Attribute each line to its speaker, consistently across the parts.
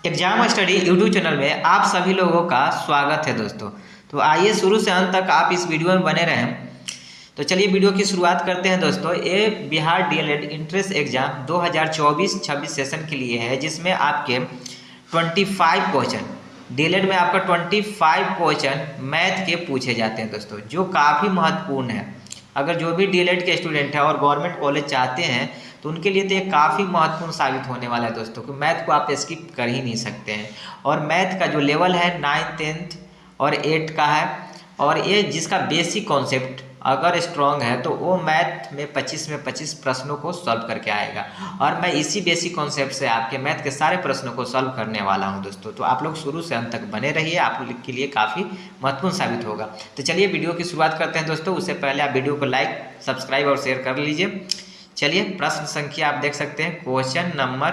Speaker 1: Exam study YouTube channel में आप सभी लोगों का स्वागत है दोस्तों। तो आइए शुरू से अंत तक आप इस वीडियो में बने रहें। तो चलिए वीडियो की शुरुआत करते हैं दोस्तों। ये Bihar DElEd entrance exam 2024-26 session के लिए है, जिसमें आपके 25 क्वेश्चन डीएलएड में आपका 25 क्वेश्चन मैथ के पूछे जाते हैं दोस्तों, जो काफ़ी महत्वपूर्ण है। अगर जो भी डीएलएड के स्टूडेंट हैं और गवर्नमेंट कॉलेज चाहते हैं तो उनके लिए तो ये काफ़ी महत्वपूर्ण साबित होने वाला है दोस्तों, कि मैथ को आप स्किप कर ही नहीं सकते हैं। और मैथ का जो लेवल है 9th 10th और 8th का है, और ये जिसका बेसिक कॉन्सेप्ट अगर स्ट्रॉन्ग है तो वो मैथ में 25 में 25 प्रश्नों को सॉल्व करके आएगा। और मैं इसी बेसिक कॉन्सेप्ट से आपके मैथ के सारे प्रश्नों को सॉल्व करने वाला हूं दोस्तों। तो आप लोग शुरू से अंत तक बने रहिए, आप लोग के लिए काफ़ी महत्वपूर्ण साबित होगा। तो चलिए वीडियो की शुरुआत करते हैं दोस्तों। उससे पहले आप वीडियो को लाइक, सब्सक्राइब और शेयर कर लीजिए। चलिए प्रश्न संख्या आप देख सकते हैं, क्वेश्चन नंबर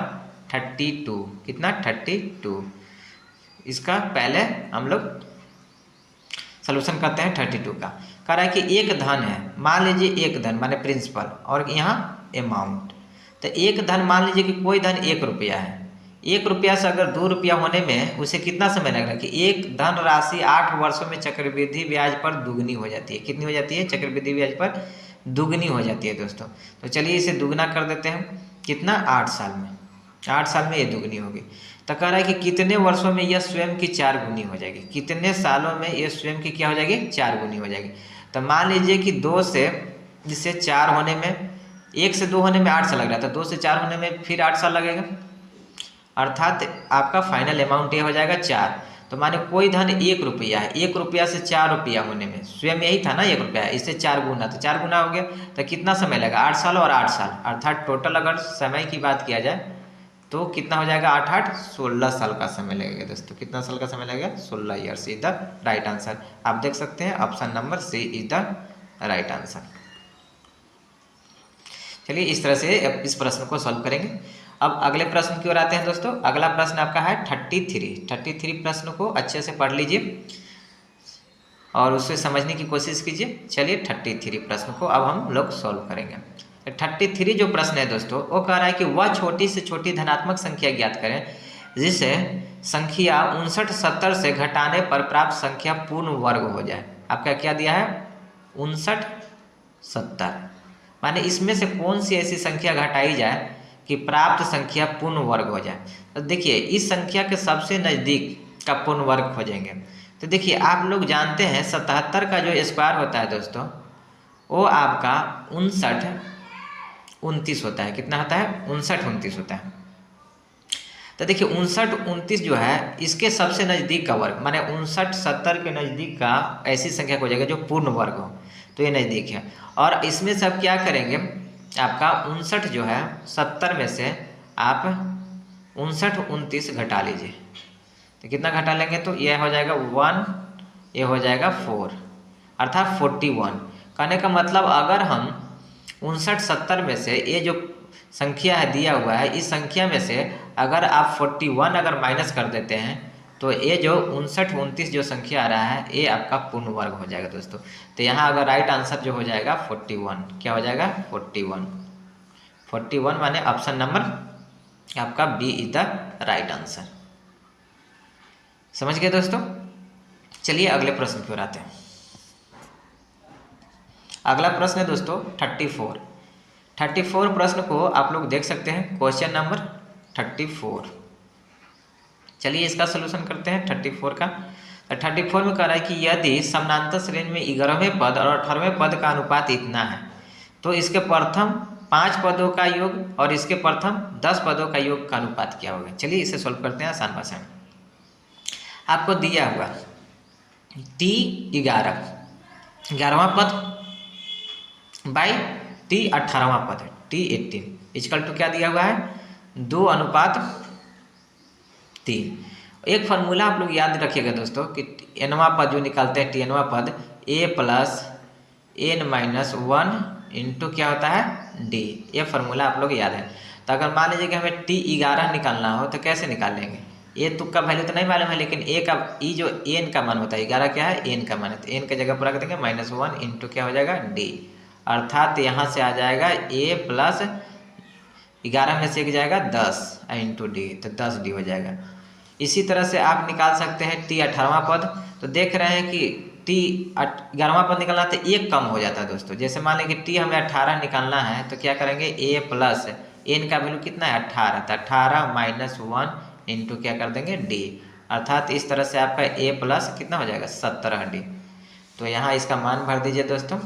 Speaker 1: 32। कितना? 32। इसका पहले हम लोग सलूशन करते हैं 32 का। कह रहा है कि एक धन है, मान लीजिए एक धन माने प्रिंसिपल, और यहाँ अमाउंट। तो एक धन मान लीजिए कि कोई धन 1 रुपया है। 1 रुपया से अगर 2 रुपया होने में उसे कितना समय लगेगा? कि एक धन राशि 8 वर्षों में चक्रवृद्धि ब्याज पर दुगनी हो जाती है। कितनी हो जाती है? चक्रवृद्धि ब्याज पर दुगनी हो जाती है दोस्तों। तो चलिए इसे दुगना कर देते हैं। कितना? 8 साल में। 8 साल में ये दुगनी होगी। तो कह रहा है कि कितने वर्षों में यह स्वयं की 4 गुनी हो जाएगी? कितने सालों में यह स्वयं की क्या हो जाएगी? 4 गुनी हो जाएगी। तो मान लीजिए कि 2 से जिससे 4 होने में, 1 से 2 होने में 8 साल लग रहा था, 2 से 4 होने में फिर 8 साल लगेगा। अर्थात आपका फाइनल अमाउंट ये हो जाएगा 4। तो माने कोई धन 1 रुपया है, 1 रुपया से 4 रुपया होने में स्वयं यही था ना 1 रुपया, इससे 4 गुना, तो 4 गुना हो गया। तो कितना समय लगा? 8 साल और 8 साल, अर्थात टोटल अगर समय की बात किया जाए तो कितना हो जाएगा? 8 8 16 साल का समय लगेगा दोस्तों। कितना साल का समय लगेगा? 16 years is the right answer. आप देख सकते हैं option number C is the right answer. चलिए इस तरह से इस प्रश्न को सॉल्व करेंगे। अब अगले प्रश्न की ओर आते हैं दोस्तों। अगला प्रश्न आपका है 33 प्रश्न को अच्छे से पढ़ लीजिए और उससे समझने की कोशिश कीजिए। चलिए 33 प्रश्न को अब हम लोग सॉल्व करेंगे। 33 जो प्रश्न है दोस्तों, वो कह रहा है कि वह छोटी से छोटी धनात्मक संख्या ज्ञात करें जिसे संख्या 59 70 से घटाने पर प्राप्त संख्या पूर्ण वर्ग हो जाए। आपका क्या दिया है? 59 70। माने इसमें से कौन सी ऐसी संख्या घटाई जाए कि प्राप्त संख्या पूर्ण वर्ग हो जाए। तो देखिए इस संख्या के सबसे नज़दीक का पूर्ण वर्ग खोजेंगे। तो देखिए आप लोग जानते हैं 77 का जो स्क्वायर होता है दोस्तों, वो आपका 59 29 होता है। कितना होता है? 59 29 होता है। तो देखिए 59 29 जो है इसके सबसे नज़दीक का वर्ग, माने 59 70 के नज़दीक का ऐसी संख्या हो जाएगा जो पूर्ण वर्ग हो। तो ये नज़दीक है। और इसमें से अब क्या करेंगे? आपका 59 जो है 70 में से आप 59 29 घटा लीजिए। तो कितना घटा लेंगे? तो यह हो जाएगा 1, ये हो जाएगा 4, अर्थात 41। कहने का मतलब अगर हम 59 70 में से ये जो संख्या है दिया हुआ है, इस संख्या में से अगर आप 41 अगर माइनस कर देते हैं तो ये जो 59 29 जो संख्या आ रहा है ये आपका पूर्ण वर्ग हो जाएगा दोस्तों। तो यहाँ अगर राइट आंसर जो हो जाएगा 41, क्या हो जाएगा? 41 माने ऑप्शन नंबर आपका B is the right answer. समझ गए दोस्तों? चलिए अगले प्रश्न की ओर आते हैं। अगला प्रश्न है दोस्तों 34 प्रश्न को आप लोग देख सकते हैं, क्वेश्चन नंबर 34। चलिए इसका सलूशन करते हैं 34 का। 34 में कह रहा है कि यदि समानांतर श्रेणी में 11वें पद और 18वें पद का अनुपात इतना है तो इसके प्रथम 5 पदों का योग और इसके प्रथम 10 पदों का योग का अनुपात क्या होगा। चलिए इसे सॉल्व करते हैं आसान भाषा में। आपको दिया हुआ T 11वां पद बाई T 18वां पद है, T 18 इजकल टू क्या दिया हुआ है? 2:3। एक फार्मूला आप लोग याद रखिएगा दोस्तों कि nवां पद जो निकालते हैं tnवां पद a + n-1 इंटू क्या होता है? d। ये फार्मूला आप लोग याद है। तो अगर मान लीजिए कि हमें T 11 निकालना हो तो कैसे निकाल लेंगे? ये तुक्का वैल्यू तो नहीं मालूम है, लेकिन ए का ई जो एन का मान होता है 11 क्या है? एन का मान है। तो एन की जगह पूरा कर देंगे -1 इंटू क्या हो जाएगा? डी। अर्थात यहाँ से आ जाएगा a + 11 में से एक जाएगा 10 इंटू डी, तो 10 डी हो जाएगा। इसी तरह से आप निकाल सकते हैं टी 18वां पद। तो देख रहे हैं कि टी 11वां पद निकालना तो एक कम हो जाता है दोस्तों। जैसे मान लें कि टी हमें 18 निकालना है तो क्या करेंगे, ए प्लस एन का वैल्यू कितना है 18, तो 18 माइनस 1 इंटू क्या कर देंगे डी, अर्थात इस तरह से आपका ए प्लस कितना हो जाएगा 17 डी। तो यहाँ इसका मान भर दीजिए दोस्तों।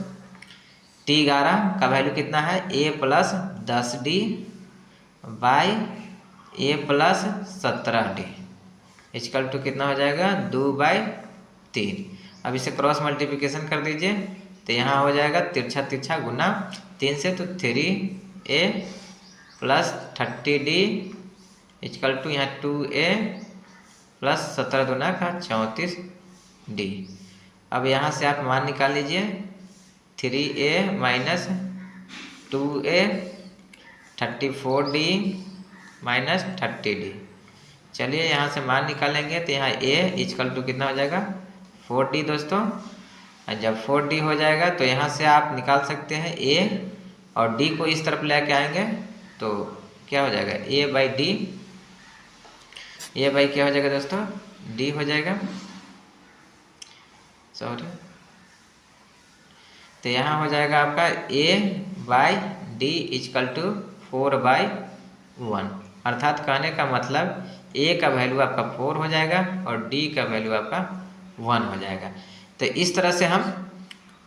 Speaker 1: टी 11 का वैल्यू कितना है A plus 10 D by A plus 17 D equal to कितना हो जाएगा 2/3। अब इसे क्रॉस मल्टीप्लिकेशन कर दीजिए तो यहाँ हो जाएगा तिरछा तिरछा गुना 3 से, तो 3a plus 30d equal to यहाँ 2a प्लस 17 दूना का 34d। अब यहाँ से आप मान निकाल लीजिए 3a minus 2a 34d minus 30d। चलिए यहाँ से मान निकालेंगे तो यहाँ a इक्वल टू कितना हो जाएगा 4d दोस्तों। जब 4d हो जाएगा तो यहाँ से आप निकाल सकते हैं a और d को इस तरफ लेके आएंगे तो क्या हो जाएगा a by D, a by क्या हो जाएगा दोस्तों d हो जाएगा, सॉरी। तो यहाँ हो जाएगा आपका a by D equal to 4/1, अर्थात कहने का मतलब a का वैल्यू आपका 4 हो जाएगा और d का वैल्यू आपका 1 हो जाएगा। तो इस तरह से हम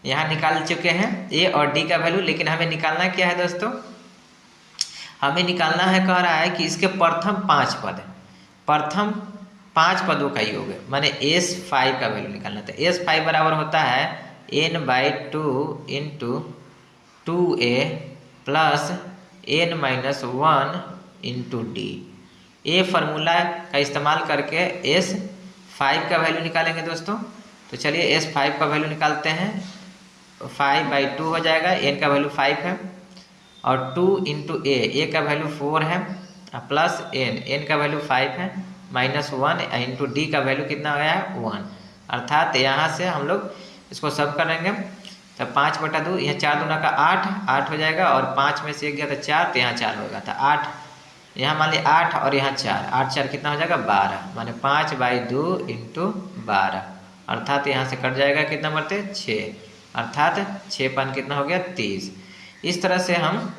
Speaker 1: यहाँ निकाल चुके हैं a और d का वैल्यू। लेकिन हमें निकालना क्या है दोस्तों, हमें निकालना है, कह रहा है कि इसके प्रथम 5 पद, प्रथम 5 पदों का योग है, माने S5 का वैल्यू निकालना था। S5 बराबर होता है n/2 into 2a plus n-1 into D. ये फार्मूला का इस्तेमाल करके S5 का वैल्यू निकालेंगे दोस्तों। तो चलिए S5 का वैल्यू निकालते हैं। 5/2 हो जाएगा, n का वैल्यू 5 है और 2 इंटू ए का वैल्यू 4 है प्लस n का वैल्यू 5 है माइनस 1 इंटू डी का वैल्यू कितना हो गया है 1, अर्थात यहाँ से हम लोग इसको सब करेंगे तो 5/2 यहाँ 4 दूना का 8 हो जाएगा और 5 में से 1 गया तो 4, तो यहाँ 4 होगा, तो 8 यहाँ मान लिया 8 और यहाँ 4, 8 4 कितना हो जाएगा 12, माने 5/2 इंटू 12, अर्थात यहाँ से कट जाएगा कितना बढ़ते 6, अर्थात 6 पान कितना हो गया 30। इस तरह से हम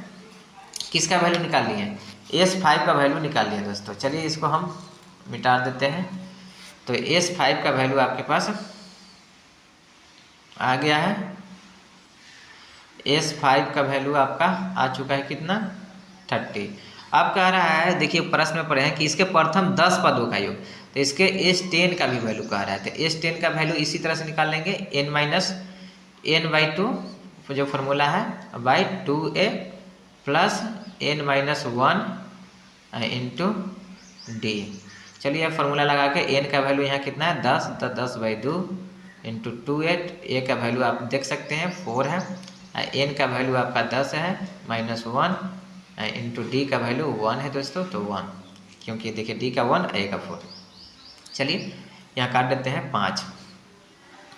Speaker 1: किसका वैल्यू निकाल लिए S5 का वैल्यू निकाल लिए दोस्तों। चलिए इसको हम मिटा देते हैं। तो S5 का वैल्यू आपके पास आ गया है। S5 का वैल्यू आपका आ चुका है कितना 30। अब कह रहा है, देखिए प्रश्न में पढ़े हैं कि इसके प्रथम 10 पदों का योग, तो इसके S10 का भी वैल्यू कह रहा है। तो S10 का वैल्यू इसी तरह से निकाल लेंगे n-2 जो फार्मूला है by 2a plus n-1 into D. चलिए फार्मूला लगा के n का वैल्यू यहाँ कितना है 10, तो 10/2 इंटू 2a, a का वैल्यू आप देख सकते हैं 4 है, n का वैल्यू आपका 10 है माइनस 1 इंटू डी का वैल्यू 1 है दोस्तों, तो 1, क्योंकि देखिए डी का 1 a का 4। चलिए यहाँ काट देते हैं 5,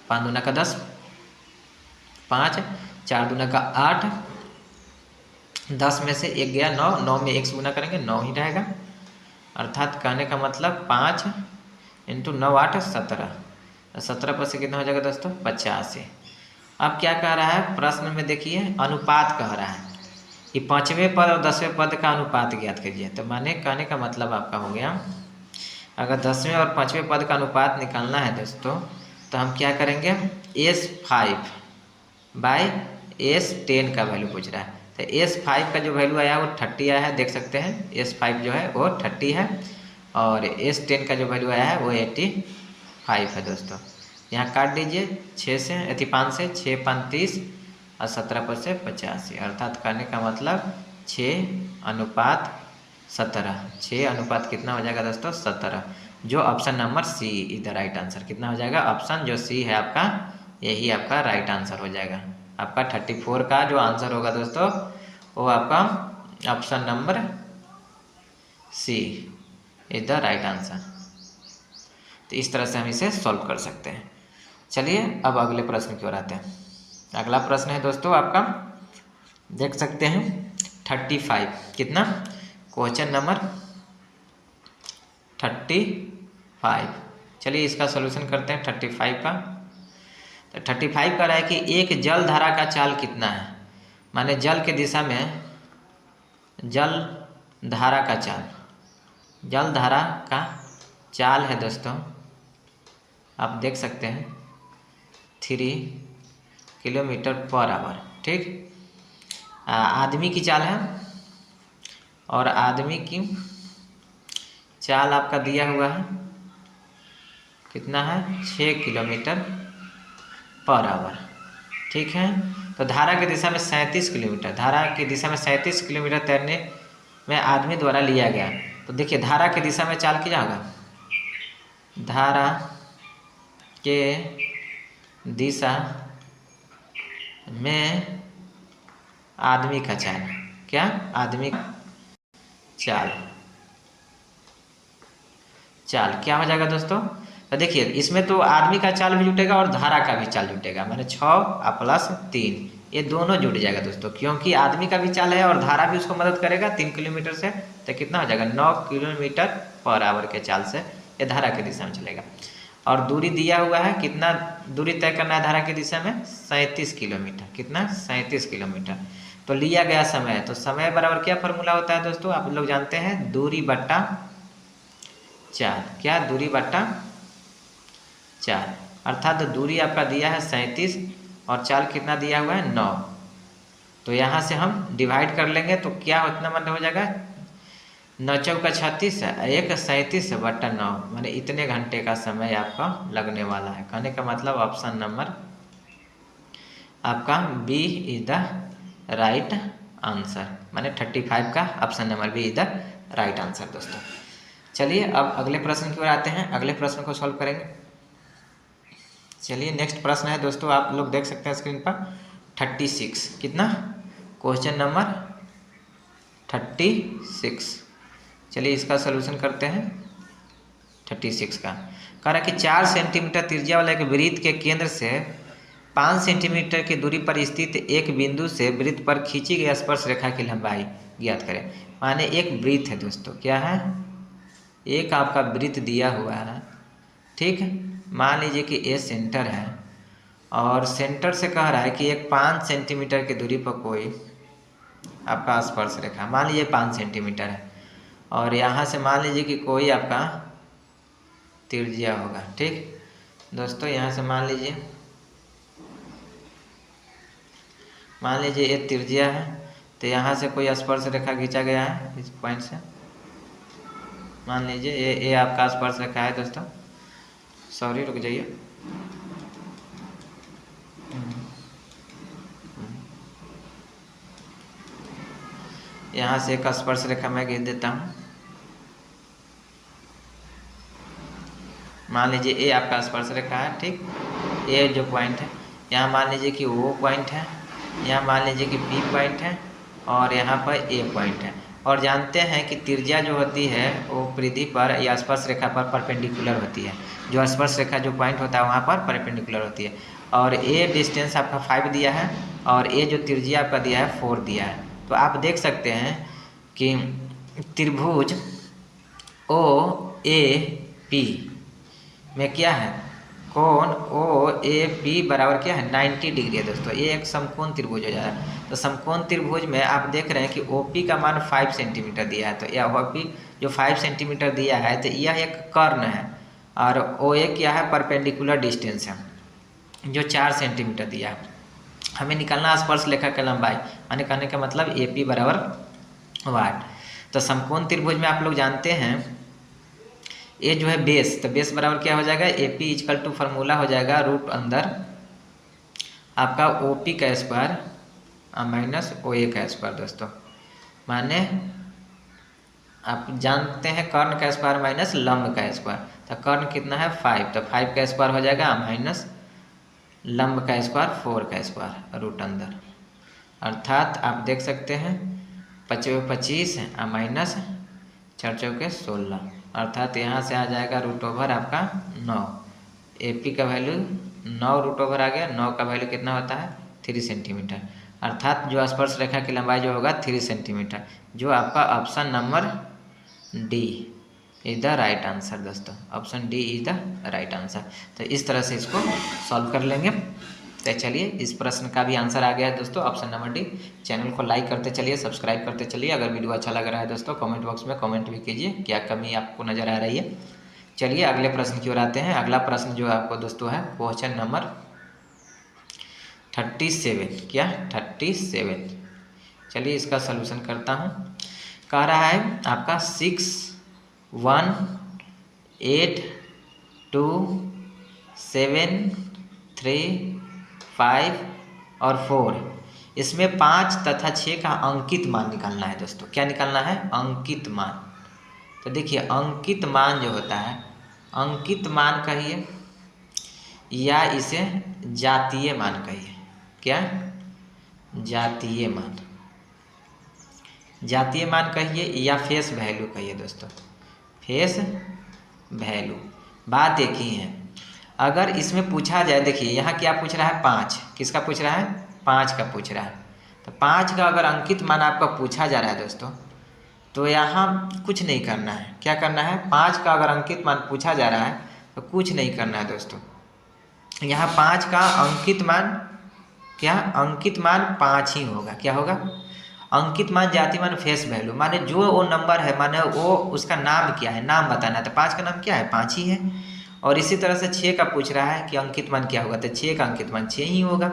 Speaker 1: 5 दूना का 10, 5 4 दूना का 8, 10 में से 1 गया 9, 9 में 1 से गुना करेंगे 9 ही रहेगा, अर्थात कहने का मतलब 5 इंटू 9 8 17, 17 पर से कितना हो जाएगा दोस्तों 85। अब क्या कह रहा है प्रश्न में, देखिए अनुपात कह रहा है कि 5वें पद और 10वें पद का अनुपात ज्ञात कीजिए। तो माने कहने का मतलब आपका हो गया, अगर 10वें और 5वें पद का अनुपात निकालना है दोस्तों तो हम क्या करेंगे S5 बाई S10 का वैल्यू पूछ रहा है। तो S5 का जो वैल्यू आया वो 30 आया है, देख सकते हैं S5 जो है वो 30 है और S10 का जो वैल्यू आया है वो 85 है दोस्तों। यहाँ काट दीजिए 6 से 5 से 6 5 30 और 17 पर से 85, अर्थात करने का मतलब 6:17, 6 अनुपात कितना हो जाएगा दोस्तों 17, जो option number C is the right answer. कितना हो जाएगा ऑप्शन जो सी है आपका, यही आपका राइट आंसर हो जाएगा। आपका 34 का जो आंसर होगा दोस्तों वो आपका option number C is the right answer. तो इस तरह से हम इसे सॉल्व कर सकते हैं। चलिए अब अगले प्रश्न की ओर आते हैं। अगला प्रश्न है दोस्तों आपका, देख सकते हैं 35, कितना क्वेश्चन नंबर 35 5। चलिए इसका सोल्यूशन करते हैं 35 का। तो 35 कह रहा है कि एक जल धारा का चाल कितना है, माने जल के दिशा में जल धारा का चाल, जल धारा का चाल है दोस्तों, आप देख सकते हैं 3 किलोमीटर पर आवर। ठीक, आदमी की चाल है और आदमी की चाल आपका दिया हुआ है कितना है 6 किलोमीटर पर आवर। ठीक है, तो धारा की दिशा में 37 किलोमीटर, धारा की दिशा में 37 किलोमीटर तैरने में आदमी द्वारा लिया गया। तो देखिए धारा की दिशा में चाल क्या होगा, धारा के दिशा में आदमी का चाल, क्या आदमी चाल, चाल क्या हो जाएगा दोस्तों। तो देखिए इसमें तो आदमी का चाल भी जुटेगा और धारा का भी चाल जुटेगा, माने 6 प्लस 3 ये दोनों जुट जाएगा दोस्तों, क्योंकि आदमी का भी चाल है और धारा भी उसको मदद करेगा 3 किलोमीटर से, तो कितना हो जाएगा 9 किलोमीटर पर आवर के चाल से ये धारा की दिशा में चलेगा। और दूरी दिया हुआ है, कितना दूरी तय करना है धारा की दिशा में 37 किलोमीटर, कितना 37 किलोमीटर। तो लिया गया समय, तो समय बराबर क्या फॉर्मूला होता है दोस्तों, आप लोग जानते हैं दूरी बट्टा चाल, क्या दूरी बट्टा चाल, अर्थात दूरी आपका दिया है 37 और चाल कितना दिया हुआ है 9। तो यहाँ से हम डिवाइड कर लेंगे तो क्या उतना मतलब हो जाएगा 9 चौका 36 1 37 बट्टा 9, माने इतने घंटे का समय आपका लगने वाला है। कहने का मतलब ऑप्शन नंबर आपका B is the right answer, माने 35 का option number B is the right answer दोस्तों। चलिए अब अगले प्रश्न की ओर आते हैं, अगले प्रश्न को सॉल्व करेंगे। चलिए नेक्स्ट प्रश्न है दोस्तों, आप लोग देख सकते हैं स्क्रीन पर 36, कितना क्वेश्चन नंबर 36। चलिए इसका सलूशन करते हैं 36 का। कह रहा है कि 4 सेंटीमीटर त्रिज्या वाला एक वृत्त के केंद्र से 5 सेंटीमीटर की दूरी पर स्थित एक बिंदु से वृत्त पर खींची गई स्पर्श रेखा की लंबाई ज्ञात करें। माने एक वृत्त है दोस्तों, क्या है एक आपका वृत्त दिया हुआ है। ठीक, मान लीजिए कि ये सेंटर है और सेंटर से कह रहा है कि एक 5 सेंटीमीटर की दूरी पर कोई आपका स्पर्श रेखा, मान लीजिए 5 सेंटीमीटर है और यहाँ से मान लीजिए कि कोई आपका त्रिज्या होगा। ठीक दोस्तों, यहाँ से मान लीजिए ये त्रिज्या है, तो यहाँ से कोई स्पर्श रेखा खींचा गया है इस पॉइंट से, मान लीजिए ये आपका स्पर्श रेखा है दोस्तों। सॉरी रुक जाइए, यहाँ से एक स्पर्श रेखा मैं खींच देता हूँ। मान लीजिए ये आपका स्पर्श रेखा है। ठीक, ये जो पॉइंट है यहाँ मान लीजिए कि वो पॉइंट है, यहाँ मान लीजिए कि बी पॉइंट है और यहाँ पर ए पॉइंट है। और जानते हैं कि त्रिज्या जो होती है वो परिधि पर या स्पर्श रेखा पर परपेंडिकुलर होती है, जो स्पर्श रेखा जो पॉइंट होता है वहाँ पर परपेंडिकुलर होती है। और ए डिस्टेंस आपका 5 दिया है और ये जो त्रिज्या आपका दिया है 4 दिया है। तो आप देख सकते हैं कि त्रिभुज ओ ए पी में क्या है कोण ओ ए पी बराबर क्या है 90 डिग्री है दोस्तों। ये एक समकोण त्रिभुज हो जा रहा है। तो समकोण त्रिभुज में आप देख रहे हैं कि ओ पी का मान 5 सेंटीमीटर दिया है, तो यह ओ पी जो 5 सेंटीमीटर दिया है तो यह एक कर्ण है और ओ ए क्या है परपेंडिकुलर डिस्टेंस है जो 4 सेंटीमीटर दिया है। हमें निकालना स्पर्श रेखा की लंबाई, माने कहने का मतलब ए पी बराबर 8। तो समकोण त्रिभुज में आप लोग जानते हैं ये जो है बेस, तो बेस बराबर क्या हो जाएगा A P equal to formula हो जाएगा रूट अंदर आपका ओ पी का स्क्वायर माइनस ओ ए का स्क्वायर दोस्तों। माने आप जानते हैं कर्ण का स्क्वायर माइनस लंब का स्क्वायर, तो कर्ण कितना है 5, तो 5 का स्क्वायर हो जाएगा माइनस लंब का स्क्वायर 4 का स्क्वायर रूट अंदर, अर्थात आप देख सकते हैं 25 माइनस 4 चौके 16, अर्थात यहाँ से आ जाएगा रूट ओवर आपका 9। ए पी का वैल्यू 9 रूट ओवर आ गया, 9 का वैल्यू कितना होता है 3 सेंटीमीटर, अर्थात जो स्पर्श रेखा की लंबाई जो होगा 3 सेंटीमीटर, जो आपका option number D is the right answer दोस्तों, option D is the right answer. तो इस तरह से इसको सॉल्व कर लेंगे। तो चलिए इस प्रश्न का भी आंसर आ गया है दोस्तों, ऑप्शन नंबर डी। चैनल को लाइक करते चलिए, सब्सक्राइब करते चलिए। अगर वीडियो अच्छा लग रहा है दोस्तों, कमेंट बॉक्स में कमेंट भी कीजिए क्या कमी आपको नज़र आ रही है। चलिए अगले प्रश्न की ओर आते हैं। अगला प्रश्न जो आपको दोस्तों है क्वेश्चन नंबर 37। क्या 37। चलिए इसका सलूशन करता हूँ। कह रहा है आपका 6 1 8 2 7 3 5 और 4, इसमें 5 तथा 6 का अंकित मान निकालना है दोस्तों। क्या निकालना है? अंकित मान। तो देखिए अंकित मान जो होता है, अंकित मान कहिए या इसे जातीय मान कहिए। क्या? जातीय मान। जातीय मान कहिए या फेस वैल्यू कहिए दोस्तों, फेस वैल्यू। बात एक ही है। अगर इसमें पूछा जाए, देखिए यहाँ क्या पूछ रहा है? 5। किसका पूछ रहा है? 5 का पूछ रहा है। तो 5 का अगर अंकित मान आपका पूछा जा रहा है दोस्तों, तो यहाँ कुछ नहीं करना है। क्या करना है? 5 का अगर अंकित मान पूछा जा रहा है तो कुछ नहीं करना है दोस्तों। यहाँ 5 का अंकित मान, क्या अंकित मान 5 ही होगा। क्या होगा? अंकित मान, जाति मान, फेस वैल्यू, माने जो वो नंबर है, माने वो उसका नाम क्या है, नाम बताना है। तो 5 का नाम क्या है? 5 ही है। और इसी तरह से 6 का पूछ रहा है कि अंकित मान क्या होगा, तो 6 का अंकित मान 6 ही होगा,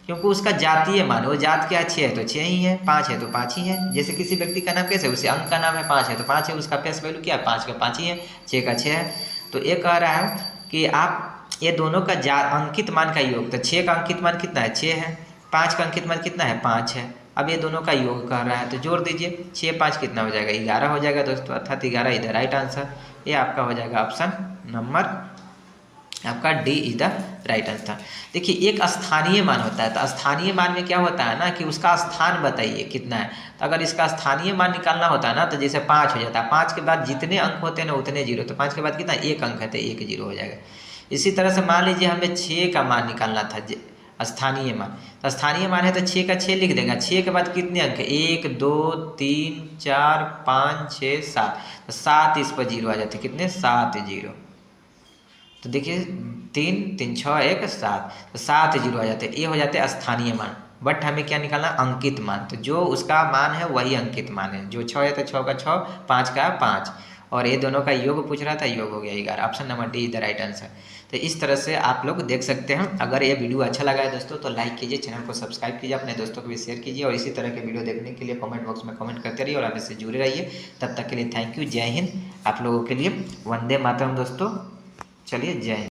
Speaker 1: क्योंकि उसका जातीय मान, वो जात क्या है? 6 है तो 6 ही है, 5 है तो 5 ही है। जैसे किसी व्यक्ति का नाम कैसे, उसे अंक का नाम है 5 है तो 5 है, उसका फेस वैल्यू क्या है? 5 का 5 ही है, 6 का 6 है। तो ये कह रहा है कि आप ये दोनों का अंकित मान का योग, तो 6 का अंकित मान कितना है? 6 है। 5 का अंकित मान कितना है? 5 है। अब ये दोनों का योग कर रहा है तो जोड़ दीजिए, 6 5 कितना हो जाएगा? 11 हो जाएगा दोस्तों, अर्थात 11 इधर राइट आंसर। ये आपका हो जाएगा ऑप्शन नंबर आपका D is the right answer. देखिए एक स्थानीय मान होता है, तो स्थानीय मान में क्या होता है ना कि उसका स्थान बताइए कितना है। तो अगर इसका स्थानीय मान निकालना होता है ना, तो जैसे 5 हो जाता है, 5 के बाद जितने अंक होते हैं ना उतने जीरो, तो 5 के बाद कितना? 1 अंक है तो 1 जीरो हो जाएगा। इसी तरह से मान लीजिए हमें 6 का मान निकालना था, स्थानीय मान। तो स्थानीय मान है तो 6 का 6 लिख देगा। 6 के बाद कितने अंक है? 1 2 3 4 5 6 7, तो 7 इस पर जीरो आ जाते, कितने? 7 जीरो। तो देखिए 3 3 6 1 7, तो 7 जीरो आ जाते, ये हो जाते हैं स्थानीय मान। बट हमें क्या निकालना? अंकित मान। तो जो उसका मान है वही अंकित मान है। जो 6 है तो 6 का 6, 5 का 5, और ये दोनों का योग पूछ रहा था, योग हो गया 11। Option number D is the right answer. तो इस तरह से आप लोग देख सकते हैं। अगर ये वीडियो अच्छा लगा है दोस्तों तो लाइक कीजिए, चैनल को सब्सक्राइब कीजिए, अपने दोस्तों को भी शेयर कीजिए, और इसी तरह के वीडियो देखने के लिए कमेंट बॉक्स में कमेंट करते रहिए और हमें से जुड़े रहिए। तब तक के लिए थैंक यू, जय हिंद। आप लोगों के लिए वंदे मातरम दोस्तों। चलिए जय हिंद।